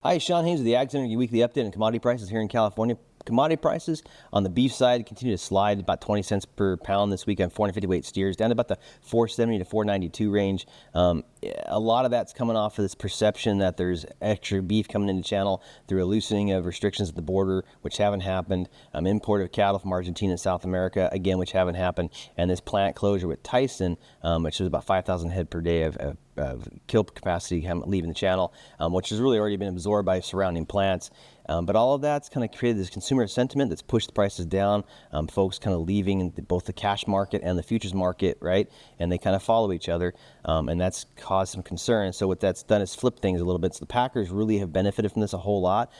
Hi, Shawn Haynes with the Ag Center, your weekly update on commodity prices here in California. Commodity prices on the beef side continue to slide about 20 cents per pound this week on 450 weight steers, down to about the 470 to 492 range. A lot of that's coming off of this perception that there's extra beef coming into the channel through a loosening of restrictions at the border, which haven't happened. Import of cattle from Argentina and South America, again, which haven't happened. And this plant closure with Tyson, which is about 5,000 head per day of kill capacity leaving the channel, which has really already been absorbed by surrounding plants. But all of that's kind of created this consumer sentiment that's pushed the prices down. Folks kind of leaving both the cash market and the futures market, right? And they kind of follow each other, and that's caused some concern. So what that's done is flip things a little bit. So the Packers really have benefited from this a whole lot.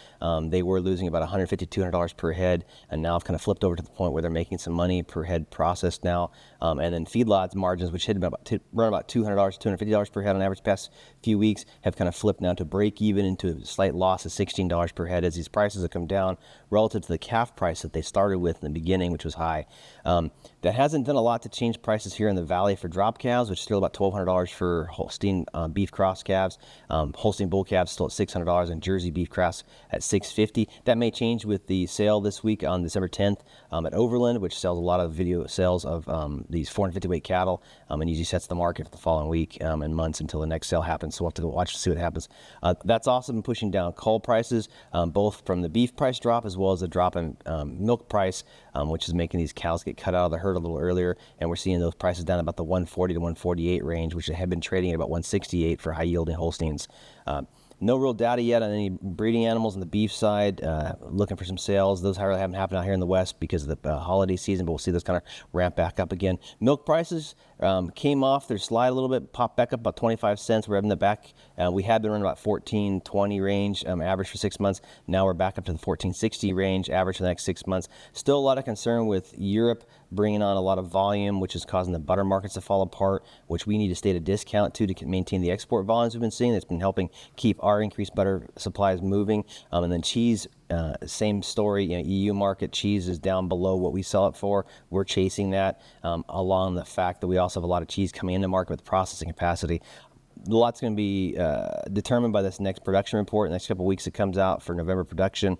They were losing about $150, $200 per head, and now have kind of flipped over to the point where they're making some money per head processed now. And then feedlots margins, which had run about $200, $250 per head on average past few weeks, have kind of flipped now to break even into a slight loss of $16 per head as these prices have come down relative to the calf price that they started with in the beginning, which was high. That hasn't done a lot to change prices here in the valley for drop calves, which is still about $1,200 for Holstein beef cross calves. Holstein bull calves still at $600, and Jersey beef cross at $650. That may change with the sale this week on December 10th at Overland, which sells a lot of video sales of these 450 weight cattle, and usually sets the market for the following week and months until the next sale happens. So we'll have to go watch to see what happens. That's also been pushing down cull prices, both from the beef price drop as well as the drop in milk price, which is making these cows get cut out of the herd a little earlier. And we're seeing those prices down about the 140 to 148 range, which have been trading at about 168 for high yielding Holsteins. No real data yet on any breeding animals on the beef side. Looking for some sales. Those really haven't happened out here in the West because of the holiday season, but we'll see those kind of ramp back up again. Milk prices came off their slide a little bit, popped back up about 25 cents. We're in the back. We had been running about 14.20 range average for 6 months. Now we're back up to the 14.60 range average for the next 6 months. Still a lot of concern with Europe bringing on a lot of volume, which is causing the butter markets to fall apart, which we need to stay at a discount to maintain the export volumes we've been seeing. That's been helping keep our increased butter supplies moving. And then cheese, same story. EU market cheese is down below what we sell it for. We're chasing that, along the fact that we also have a lot of cheese coming into market with processing capacity. A lot's going to be determined by this next production report, the next couple of weeks it comes out for November production.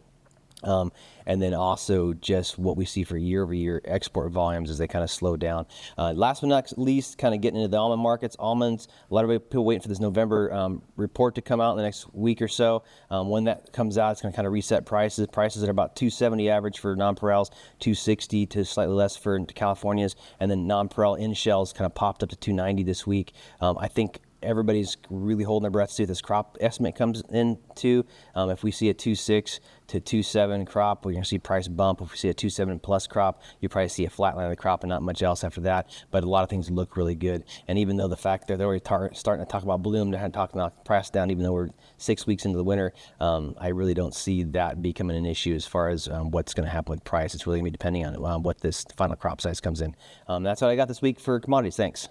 And then also just what we see for year-over-year export volumes as they kind of slow down. Last but not least, kind of getting into the almond markets. Almonds, a lot of people waiting for this November report to come out in the next week or so. When that comes out, it's going to kind of reset prices. Prices are about $270 average for nonpareils, $260 to slightly less for Californias, and then nonpareil in shells kind of popped up to $290 this week. I think everybody's really holding their breath to see what this crop estimate comes into. If we see a 2.6 to 2.7 crop, we're going to see price bump. If we see a 2.7 plus crop, you probably see a flat line of the crop and not much else after that. But a lot of things look really good. And even though the fact that they're already starting to talk about bloom, they're talking about price down, even though we're 6 weeks into the winter, I really don't see that becoming an issue as far as what's going to happen with price. It's really going to be depending on what this final crop size comes in. That's what I got this week for commodities. Thanks.